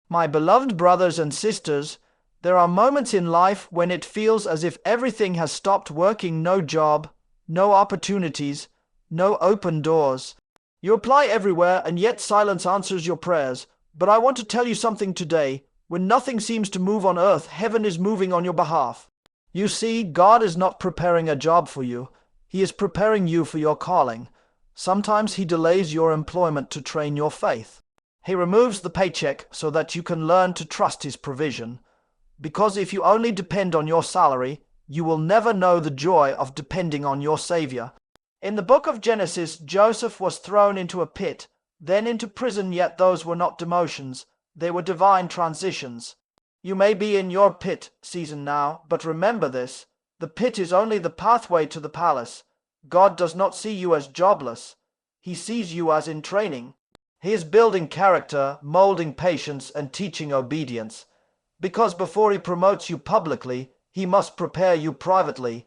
My beloved brothers and sisters, there are moments in life when it feels as if everything has stopped working. No job, no opportunities, no open doors. You apply everywhere and yet silence answers your prayers. But I want to tell you something today. When nothing seems to move on earth, heaven is moving on your behalf. You see, God is not preparing a job for you. He is preparing you for your calling. Sometimes He delays your employment to train your faith. He removes the paycheck so that you can learn to trust His provision. Because if you only depend on your salary, you will never know the joy of depending on your Savior. In the book of Genesis, Joseph was thrown into a pit, then into prison, yet those were not demotions. They were divine transitions. You may be in your pit season now, but remember this. The pit is only the pathway to the palace. God does not see you as jobless. He sees you as in training. He is building character, molding patience, and teaching obedience. Because before He promotes you publicly, He must prepare you privately.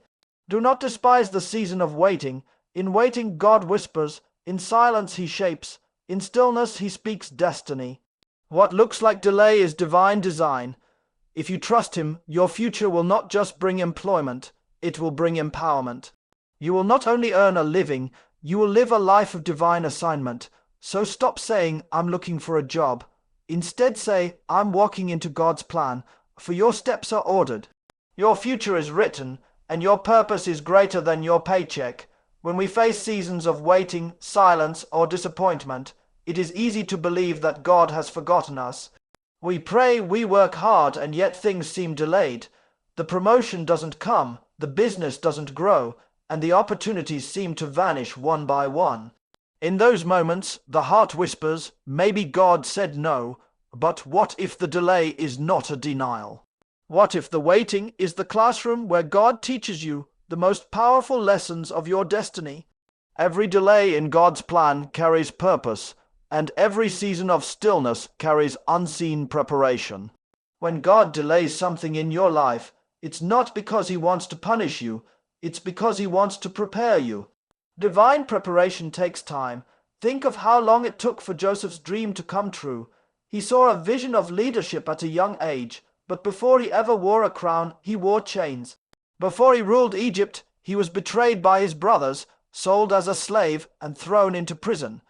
Do not despise the season of waiting. In waiting, God whispers. In silence, He shapes. In stillness, He speaks destiny. What looks like delay is divine design. If you trust Him, your future will not just bring employment, it will bring empowerment. You will not only earn a living, you will live a life of divine assignment. So stop saying, I'm looking for a job. Instead say, I'm walking into God's plan, for your steps are ordered. Your future is written, and your purpose is greater than your paycheck. When we face seasons of waiting, silence, or disappointment, it is easy to believe that God has forgotten us. We pray, we work hard, and yet things seem delayed. The promotion doesn't come, the business doesn't grow, and the opportunities seem to vanish one by one. In those moments, the heart whispers, maybe God said no, but what if the delay is not a denial? What if the waiting is the classroom where God teaches you the most powerful lessons of your destiny? Every delay in God's plan carries purpose, and every season of stillness carries unseen preparation. When God delays something in your life, it's not because He wants to punish you, it's because He wants to prepare you. Divine preparation takes time. Think of how long it took for Joseph's dream to come true. He saw a vision of leadership at a young age, but before he ever wore a crown, he wore chains. Before he ruled Egypt, he was betrayed by his brothers, sold as a slave, and thrown into prison.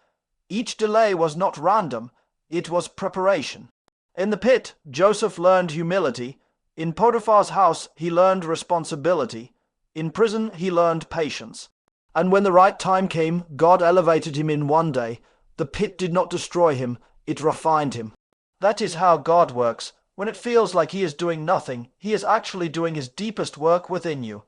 Each delay was not random, it was preparation. In the pit, Joseph learned humility. In Potiphar's house, he learned responsibility. In prison, he learned patience. And when the right time came, God elevated him in one day. The pit did not destroy him, it refined him. That is how God works. When it feels like He is doing nothing, He is actually doing His deepest work within you.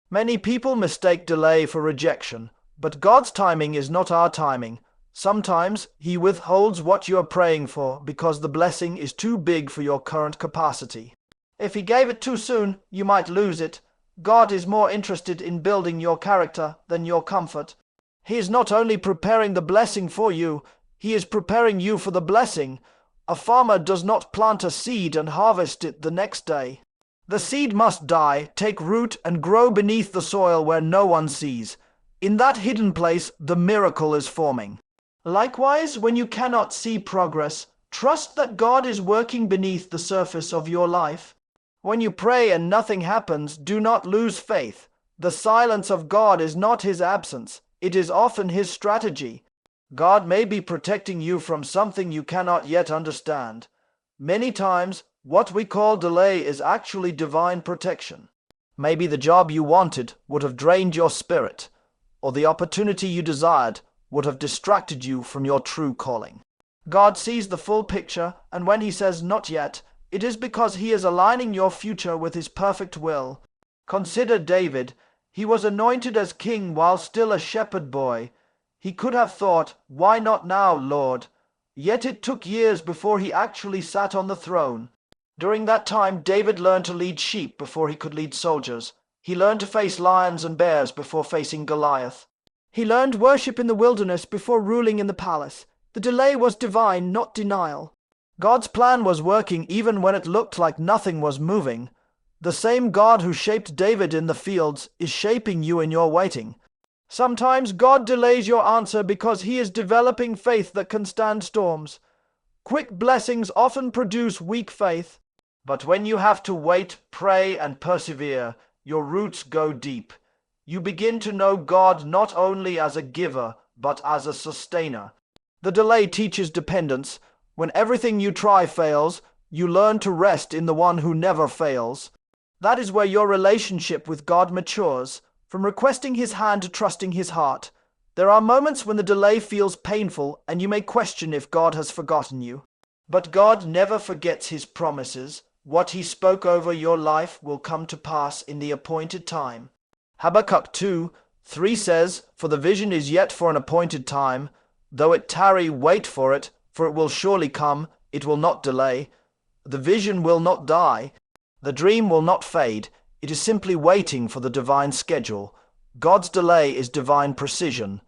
Many people mistake delay for rejection, but God's timing is not our timing. Sometimes He withholds what you are praying for because the blessing is too big for your current capacity. If He gave it too soon, you might lose it. God is more interested in building your character than your comfort. He is not only preparing the blessing for you, He is preparing you for the blessing. A farmer does not plant a seed and harvest it the next day. The seed must die, take root, and grow beneath the soil where no one sees. In that hidden place, the miracle is forming. Likewise, when you cannot see progress, trust that God is working beneath the surface of your life. When you pray and nothing happens, do not lose faith. The silence of God is not His absence. It is often His strategy. God may be protecting you from something you cannot yet understand. Many times, what we call delay is actually divine protection. Maybe the job you wanted would have drained your spirit, or the opportunity you desired would have distracted you from your true calling. God sees the full picture, and when He says not yet, it is because He is aligning your future with His perfect will. Consider David. He was anointed as king while still a shepherd boy. He could have thought, why not now, Lord? Yet it took years before he actually sat on the throne. During that time, David learned to lead sheep before he could lead soldiers. He learned to face lions and bears before facing Goliath. He learned worship in the wilderness before ruling in the palace. The delay was divine, not denial. God's plan was working even when it looked like nothing was moving. The same God who shaped David in the fields is shaping you in your waiting. Sometimes God delays your answer because He is developing faith that can stand storms. Quick blessings often produce weak faith, but when you have to wait, pray, and persevere, your roots go deep. You begin to know God not only as a giver, but as a sustainer. The delay teaches dependence. When everything you try fails, you learn to rest in the one who never fails. That is where your relationship with God matures, from requesting His hand to trusting His heart. There are moments when the delay feels painful, and you may question if God has forgotten you. But God never forgets His promises. What He spoke over your life will come to pass in the appointed time. Habakkuk 2:3 says, "For the vision is yet for an appointed time. Though it tarry, wait for it will surely come, it will not delay. The vision will not die. The dream will not fade. It is simply waiting for the divine schedule." God's delay is divine precision.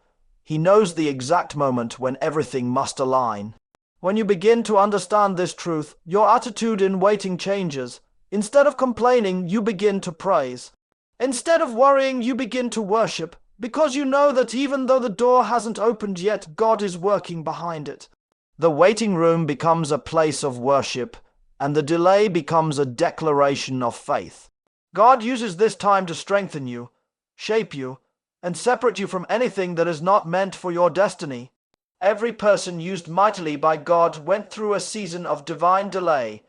He knows the exact moment when everything must align. When you begin to understand this truth, your attitude in waiting changes. Instead of complaining, you begin to praise. Instead of worrying, you begin to worship, because you know that even though the door hasn't opened yet, God is working behind it. The waiting room becomes a place of worship, and the delay becomes a declaration of faith. God uses this time to strengthen you, shape you, and separate you from anything that is not meant for your destiny. Every person used mightily by God went through a season of divine delay.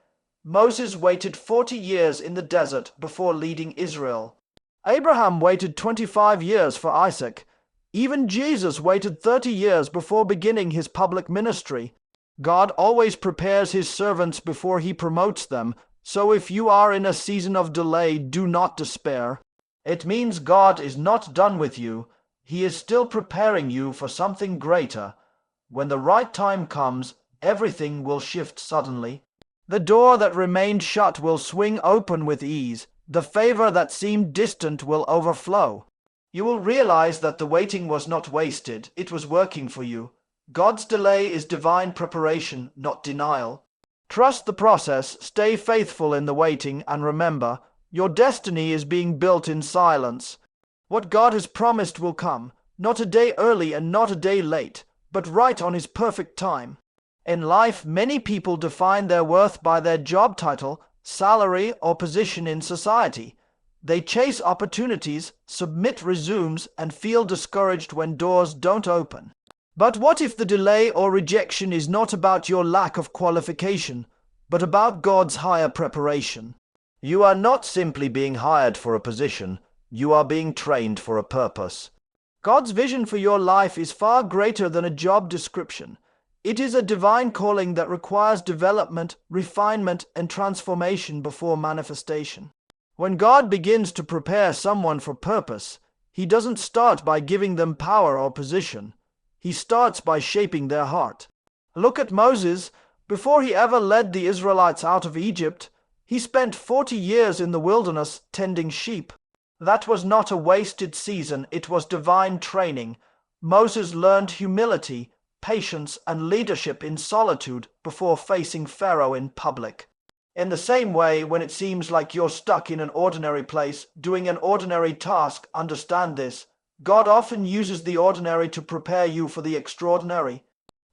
Moses waited 40 years in the desert before leading Israel. Abraham waited 25 years for Isaac. Even Jesus waited 30 years before beginning his public ministry. God always prepares His servants before He promotes them, so if you are in a season of delay, do not despair. It means God is not done with you. He is still preparing you for something greater. When the right time comes, everything will shift suddenly. The door that remained shut will swing open with ease. The favor that seemed distant will overflow. You will realize that the waiting was not wasted. It was working for you. God's delay is divine preparation, not denial. Trust the process, stay faithful in the waiting, and remember, your destiny is being built in silence. What God has promised will come, not a day early and not a day late, but right on His perfect time. In life, many people define their worth by their job title, salary, or position in society. They chase opportunities, submit resumes, and feel discouraged when doors don't open. But what if the delay or rejection is not about your lack of qualification, but about God's higher preparation? You are not simply being hired for a position, you are being trained for a purpose. God's vision for your life is far greater than a job description. It is a divine calling that requires development, refinement, and transformation before manifestation. When God begins to prepare someone for purpose, He doesn't start by giving them power or position. He starts by shaping their heart. Look at Moses. Before he ever led the Israelites out of Egypt, he spent 40 years in the wilderness tending sheep. That was not a wasted season, it was divine training. Moses learned humility, patience, and leadership in solitude before facing Pharaoh in public. In the same way, when it seems like you're stuck in an ordinary place, doing an ordinary task, understand this. God often uses the ordinary to prepare you for the extraordinary.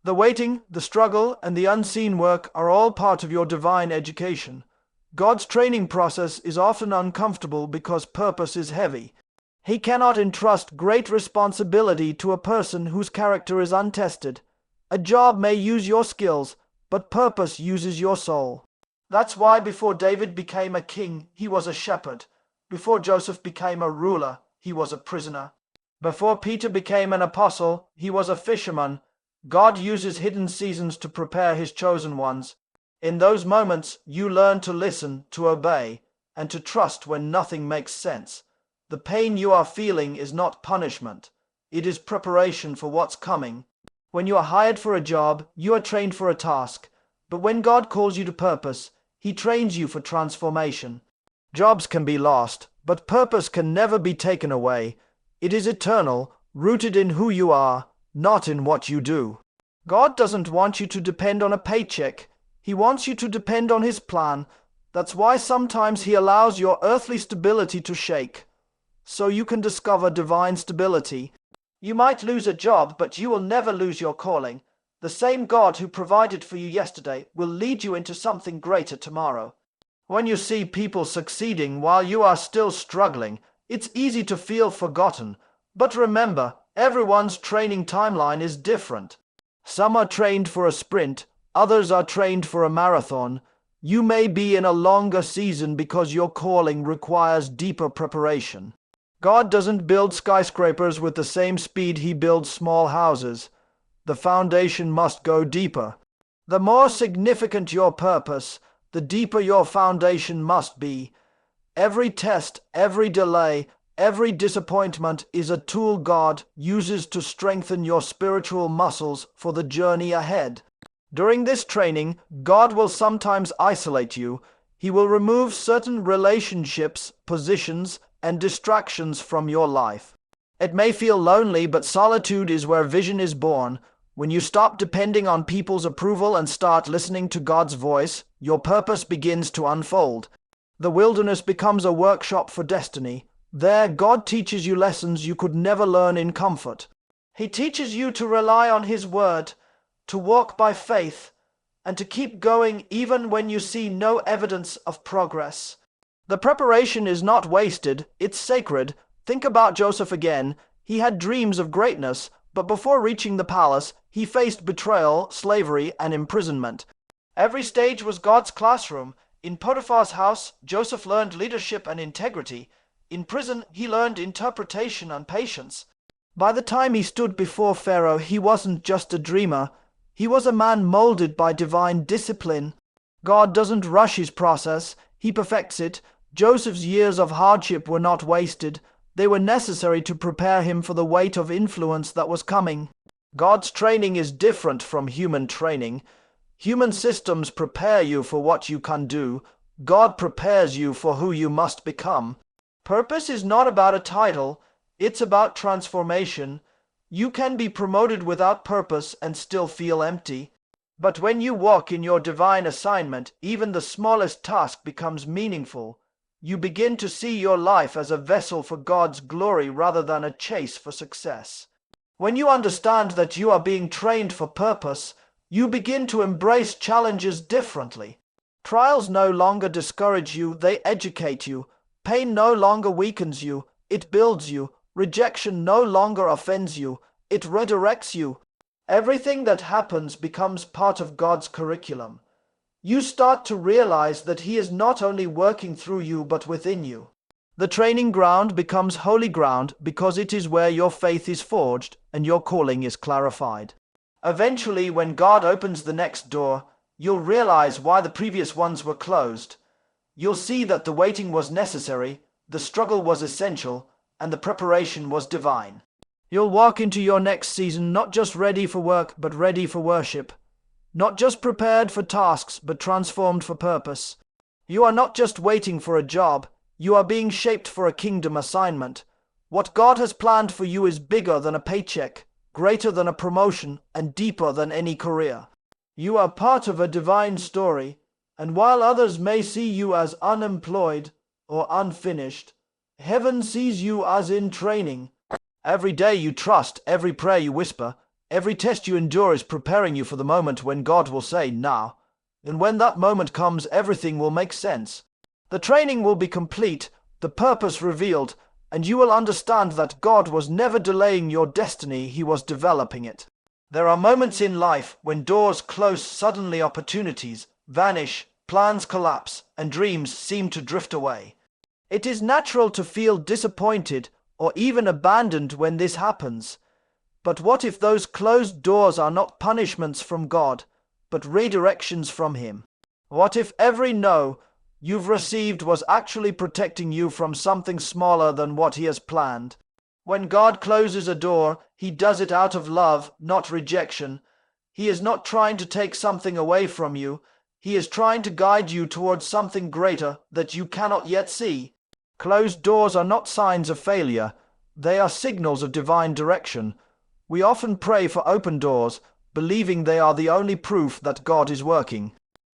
The waiting, the struggle, and the unseen work are all part of your divine education. God's training process is often uncomfortable because purpose is heavy. He cannot entrust great responsibility to a person whose character is untested. A job may use your skills, but purpose uses your soul. That's why before David became a king, he was a shepherd. Before Joseph became a ruler, he was a prisoner. Before Peter became an apostle, he was a fisherman. God uses hidden seasons to prepare His chosen ones. In those moments, you learn to listen, to obey, and to trust when nothing makes sense. The pain you are feeling is not punishment. It is preparation for what's coming. When you are hired for a job, you are trained for a task. But when God calls you to purpose, He trains you for transformation. Jobs can be lost, but purpose can never be taken away. It is eternal, rooted in who you are, not in what you do. God doesn't want you to depend on a paycheck. He wants you to depend on His plan. That's why sometimes He allows your earthly stability to shake, so you can discover divine stability. You might lose a job, but you will never lose your calling. The same God who provided for you yesterday will lead you into something greater tomorrow. When you see people succeeding while you are still struggling, it's easy to feel forgotten. But remember, everyone's training timeline is different. Some are trained for a sprint, others are trained for a marathon. You may be in a longer season because your calling requires deeper preparation. God doesn't build skyscrapers with the same speed He builds small houses. The foundation must go deeper. The more significant your purpose, the deeper your foundation must be. Every test, every delay, every disappointment is a tool God uses to strengthen your spiritual muscles for the journey ahead. During this training, God will sometimes isolate you. He will remove certain relationships, positions, and distractions from your life. It may feel lonely, but solitude is where vision is born. When you stop depending on people's approval and start listening to God's voice, your purpose begins to unfold. The wilderness becomes a workshop for destiny. There, God teaches you lessons you could never learn in comfort. He teaches you to rely on His word, to walk by faith, and to keep going even when you see no evidence of progress. The preparation is not wasted, it's sacred. Think about Joseph again. He had dreams of greatness, but before reaching the palace, he faced betrayal, slavery, and imprisonment. Every stage was God's classroom. In Potiphar's house, Joseph learned leadership and integrity. In prison, he learned interpretation and patience. By the time he stood before Pharaoh, he wasn't just a dreamer. He was a man molded by divine discipline. God doesn't rush His process. He perfects it. Joseph's years of hardship were not wasted. They were necessary to prepare him for the weight of influence that was coming. God's training is different from human training. Human systems prepare you for what you can do. God prepares you for who you must become. Purpose is not about a title. It's about transformation. You can be promoted without purpose and still feel empty. But when you walk in your divine assignment, even the smallest task becomes meaningful. You begin to see your life as a vessel for God's glory rather than a chase for success. When you understand that you are being trained for purpose, you begin to embrace challenges differently. Trials no longer discourage you, they educate you. Pain no longer weakens you, it builds you. Rejection no longer offends you, it redirects you. Everything that happens becomes part of God's curriculum. You start to realize that He is not only working through you but within you. The training ground becomes holy ground because it is where your faith is forged and your calling is clarified. Eventually, when God opens the next door, you'll realize why the previous ones were closed. You'll see that the waiting was necessary, the struggle was essential, and the preparation was divine. You'll walk into your next season not just ready for work but ready for worship. Not just prepared for tasks, but transformed for purpose. You are not just waiting for a job, you are being shaped for a kingdom assignment. What God has planned for you is bigger than a paycheck, greater than a promotion, and deeper than any career. You are part of a divine story, and while others may see you as unemployed or unfinished, heaven sees you as in training. Every day you trust, every prayer you whisper, every test you endure is preparing you for the moment when God will say, "Now." And when that moment comes, everything will make sense. The training will be complete, the purpose revealed, and you will understand that God was never delaying your destiny, He was developing it. There are moments in life when doors close suddenly, opportunities vanish, plans collapse, and dreams seem to drift away. It is natural to feel disappointed or even abandoned when this happens. But what if those closed doors are not punishments from God, but redirections from Him? What if every no you've received was actually protecting you from something smaller than what He has planned? When God closes a door, He does it out of love, not rejection. He is not trying to take something away from you. He is trying to guide you towards something greater that you cannot yet see. Closed doors are not signs of failure. They are signals of divine direction. We often pray for open doors, believing they are the only proof that God is working.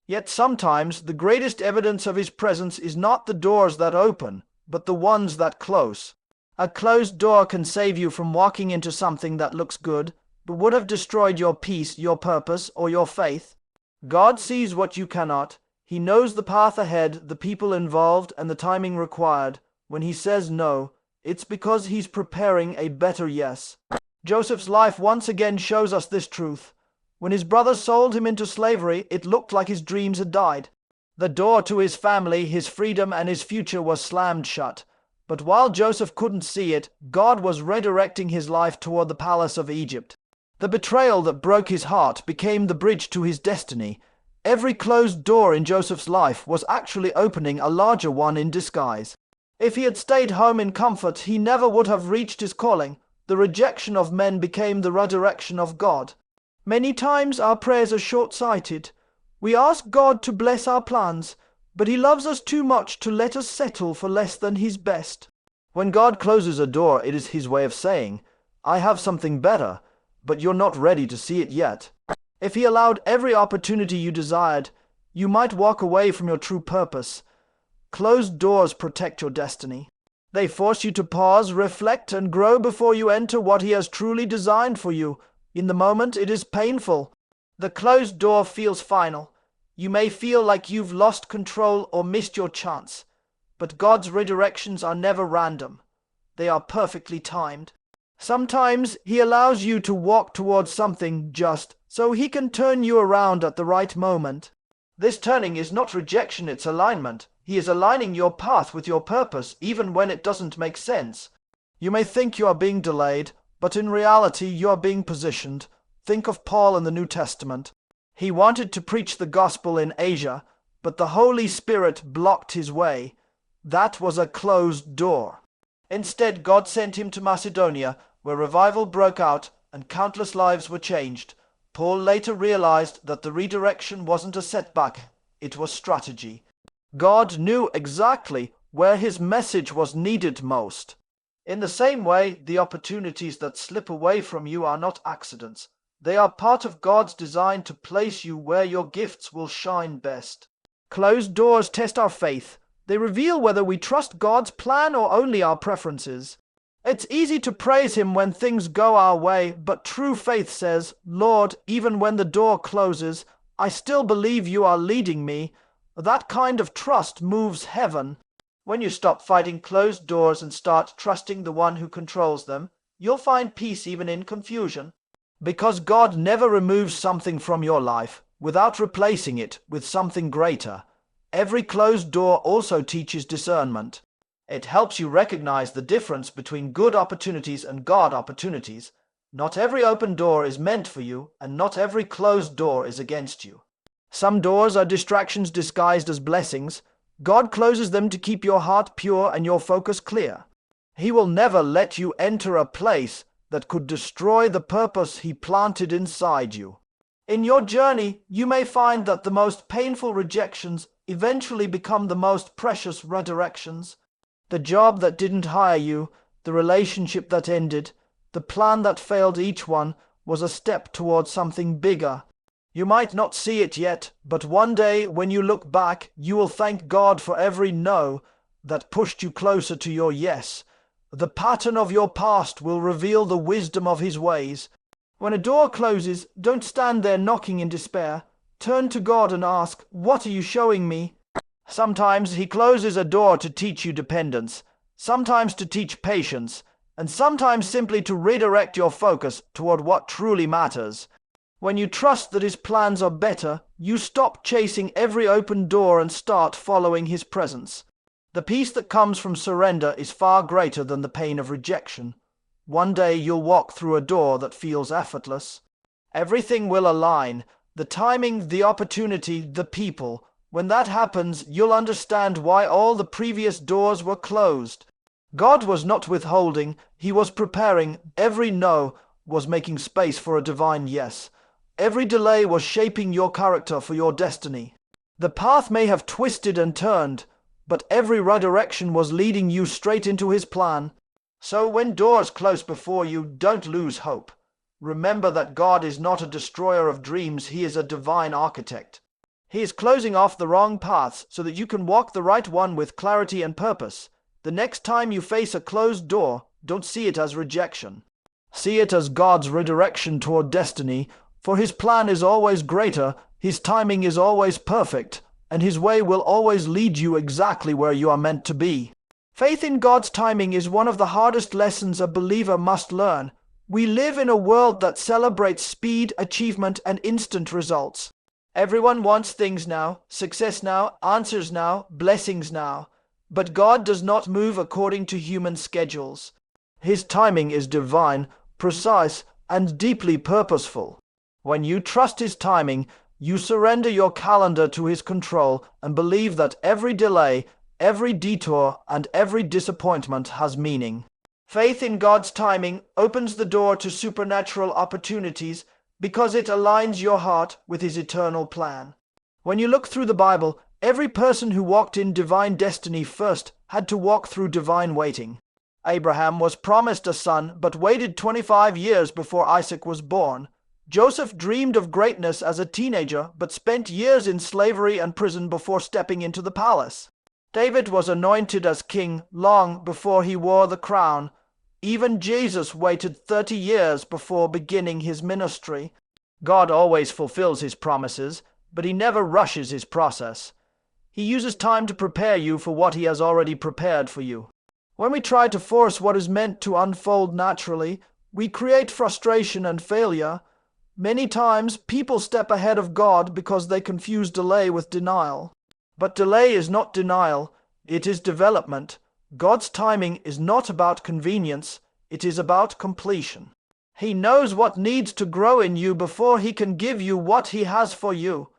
Yet sometimes the greatest evidence of His presence is not the doors that open, but the ones that close. A closed door can save you from walking into something that looks good, but would have destroyed your peace, your purpose, or your faith. God sees what you cannot. He knows the path ahead, the people involved, and the timing required. When he says no, it's because he's preparing a better yes. Joseph's life once again shows us this truth. When his brothers sold him into slavery, it looked like his dreams had died. The door to his family, his freedom, and his future was slammed shut. But while Joseph couldn't see it, God was redirecting his life toward the palace of Egypt. The betrayal that broke his heart became the bridge to his destiny. Every closed door in Joseph's life was actually opening a larger one in disguise. If he had stayed home in comfort, he never would have reached his calling. The rejection of men became the redirection of God. Many times our prayers are short-sighted. We ask God to bless our plans, but he loves us too much to let us settle for less than his best. When God closes a door, it is his way of saying, I have something better, but you're not ready to see it yet. If he allowed every opportunity you desired, you might walk away from your true purpose. Closed doors protect your destiny. They force you to pause, reflect, and grow before you enter what he has truly designed for you. In the moment, it is painful. The closed door feels final. You may feel like you've lost control or missed your chance. But God's redirections are never random. They are perfectly timed. Sometimes he allows you to walk towards something just so he can turn you around at the right moment. This turning is not rejection, it's alignment. He is aligning your path with your purpose, even when it doesn't make sense. You may think you are being delayed, but in reality you are being positioned. Think of Paul in the New Testament. He wanted to preach the gospel in Asia, but the Holy Spirit blocked his way. That was a closed door. Instead, God sent him to Macedonia, where revival broke out and countless lives were changed. Paul later realized that the redirection wasn't a setback, it was strategy. God knew exactly where his message was needed most. In the same way, the opportunities that slip away from you are not accidents. They are part of God's design to place you where your gifts will shine best. Closed doors test our faith. They reveal whether we trust God's plan or only our preferences. It's easy to praise him when things go our way, but true faith says, Lord, even when the door closes, I still believe you are leading me. That kind of trust moves heaven. When you stop fighting closed doors and start trusting the one who controls them, you'll find peace even in confusion. Because God never removes something from your life without replacing it with something greater. Every closed door also teaches discernment. It helps you recognize the difference between good opportunities and God opportunities. Not every open door is meant for you, and not every closed door is against you. Some doors are distractions disguised as blessings. God closes them to keep your heart pure and your focus clear. He will never let you enter a place that could destroy the purpose he planted inside you. In your journey, you may find that the most painful rejections eventually become the most precious redirections. The job that didn't hire you, the relationship that ended, the plan that failed, each one was a step towards something bigger. You might not see it yet, but one day when you look back, you will thank God for every no that pushed you closer to your yes. The pattern of your past will reveal the wisdom of his ways. When a door closes, don't stand there knocking in despair. Turn to God and ask, what are you showing me? Sometimes he closes a door to teach you dependence, sometimes to teach patience, and sometimes simply to redirect your focus toward what truly matters. When you trust that his plans are better, you stop chasing every open door and start following his presence. The peace that comes from surrender is far greater than the pain of rejection. One day you'll walk through a door that feels effortless. Everything will align, the timing, the opportunity, the people. When that happens, you'll understand why all the previous doors were closed. God was not withholding, he was preparing. Every no was making space for a divine yes. Every delay was shaping your character for your destiny. The path may have twisted and turned, but every redirection was leading you straight into his plan. So when doors close before you, don't lose hope. Remember that God is not a destroyer of dreams, he is a divine architect. He is closing off the wrong paths so that you can walk the right one with clarity and purpose. The next time you face a closed door, don't see it as rejection. See it as God's redirection toward destiny, for His plan is always greater, His timing is always perfect, and His way will always lead you exactly where you are meant to be. Faith in God's timing is one of the hardest lessons a believer must learn. We live in a world that celebrates speed, achievement, and instant results. Everyone wants things now, success now, answers now, blessings now. But God does not move according to human schedules. His timing is divine, precise, and deeply purposeful. When you trust His timing, you surrender your calendar to His control and believe that every delay, every detour, and every disappointment has meaning. Faith in God's timing opens the door to supernatural opportunities because it aligns your heart with His eternal plan. When you look through the Bible, every person who walked in divine destiny first had to walk through divine waiting. Abraham was promised a son but waited 25 years before Isaac was born. Joseph dreamed of greatness as a teenager but spent years in slavery and prison before stepping into the palace. David was anointed as king long before he wore the crown. Even Jesus waited 30 years before beginning his ministry. God always fulfills His promises, but He never rushes His process. He uses time to prepare you for what He has already prepared for you. When we try to force what is meant to unfold naturally, we create frustration and failure. Many times, people step ahead of God because they confuse delay with denial. But delay is not denial, it is development. God's timing is not about convenience, it is about completion. He knows what needs to grow in you before He can give you what He has for you.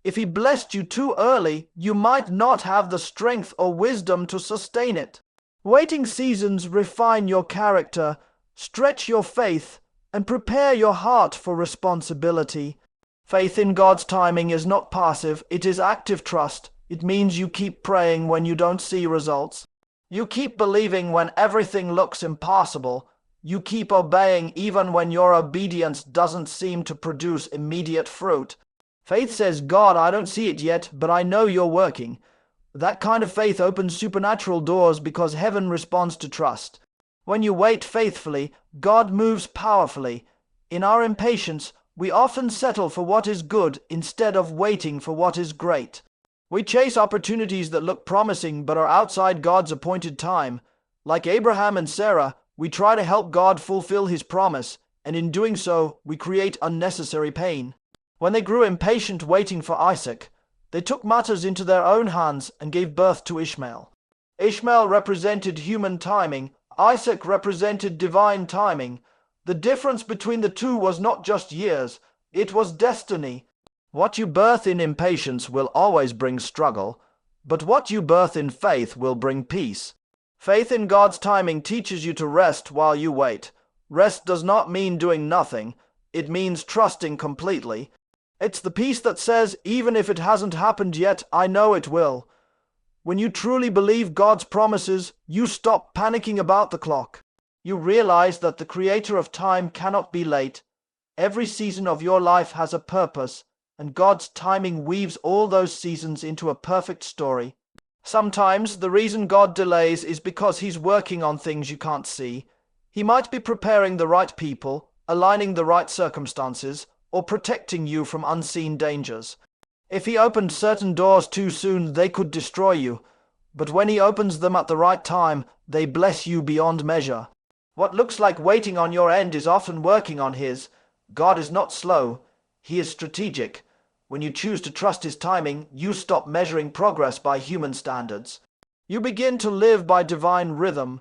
If He blessed you too early, you might not have the strength or wisdom to sustain it. Waiting seasons refine your character, stretch your faith, and prepare your heart for responsibility. Faith in God's timing is not passive, it is active trust. It means you keep praying when you don't see results. You keep believing when everything looks impossible. You keep obeying even when your obedience doesn't seem to produce immediate fruit. Faith says, God, I don't see it yet, but I know you're working. That kind of faith opens supernatural doors because heaven responds to trust. When you wait faithfully, God moves powerfully. In our impatience, we often settle for what is good instead of waiting for what is great. We chase opportunities that look promising but are outside God's appointed time. Like Abraham and Sarah, we try to help God fulfill His promise, and in doing so, we create unnecessary pain. When they grew impatient waiting for Isaac, they took matters into their own hands and gave birth to Ishmael. Ishmael represented human timing, Isaac represented divine timing. The difference between the two was not just years, it was destiny. What you birth in impatience will always bring struggle, but what you birth in faith will bring peace. Faith in God's timing teaches you to rest while you wait. Rest does not mean doing nothing, it means trusting completely. It's the peace that says, even if it hasn't happened yet, I know it will. When you truly believe God's promises, you stop panicking about the clock. You realize that the Creator of time cannot be late. Every season of your life has a purpose, and God's timing weaves all those seasons into a perfect story. Sometimes the reason God delays is because He's working on things you can't see. He might be preparing the right people, aligning the right circumstances, or protecting you from unseen dangers. If He opened certain doors too soon, they could destroy you. But when He opens them at the right time, they bless you beyond measure. What looks like waiting on your end is often working on His. God is not slow. He is strategic. When you choose to trust His timing, you stop measuring progress by human standards. You begin to live by divine rhythm.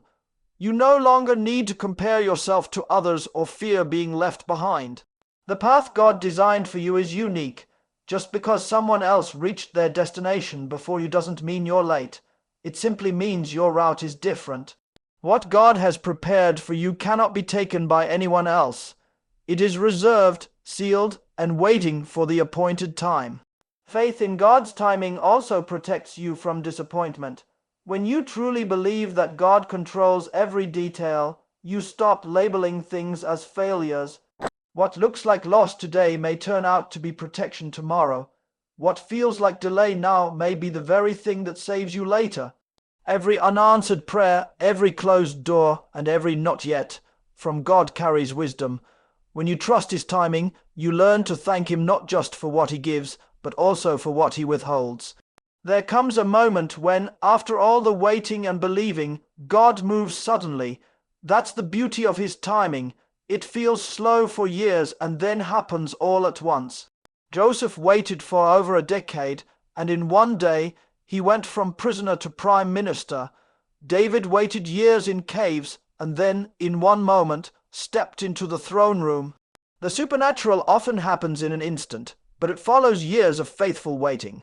You no longer need to compare yourself to others or fear being left behind. The path God designed for you is unique. Just because someone else reached their destination before you doesn't mean you're late. It simply means your route is different. What God has prepared for you cannot be taken by anyone else. It is reserved, sealed, and waiting for the appointed time. Faith in God's timing also protects you from disappointment. When you truly believe that God controls every detail, you stop labeling things as failures. What looks like loss today may turn out to be protection tomorrow. What feels like delay now may be the very thing that saves you later. Every unanswered prayer, every closed door, and every not yet from God carries wisdom. When you trust His timing, you learn to thank Him not just for what He gives, but also for what He withholds. There comes a moment when, after all the waiting and believing, God moves suddenly. That's the beauty of His timing. It feels slow for years and then happens all at once. Joseph waited for over a decade, and in one day he went from prisoner to prime minister. David waited years in caves, and then, in one moment, stepped into the throne room. The supernatural often happens in an instant, but it follows years of faithful waiting.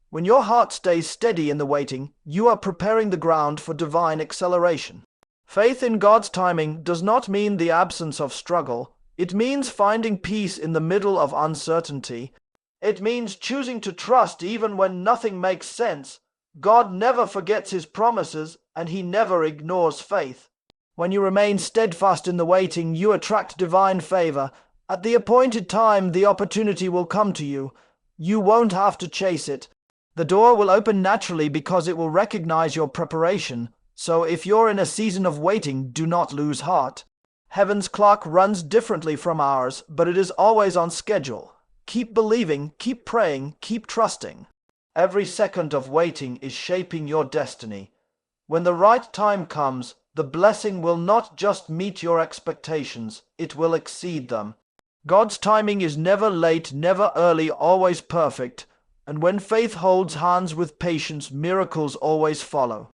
When your heart stays steady in the waiting, you are preparing the ground for divine acceleration. Faith in God's timing does not mean the absence of struggle. It means finding peace in the middle of uncertainty. It means choosing to trust even when nothing makes sense. God never forgets His promises, and He never ignores faith. When you remain steadfast in the waiting, you attract divine favor. At the appointed time, the opportunity will come to you. You won't have to chase it. The door will open naturally because it will recognize your preparation. So if you're in a season of waiting, do not lose heart. Heaven's clock runs differently from ours, but it is always on schedule. Keep believing, keep praying, keep trusting. Every second of waiting is shaping your destiny. When the right time comes, the blessing will not just meet your expectations, it will exceed them. God's timing is never late, never early, always perfect. And when faith holds hands with patience, miracles always follow.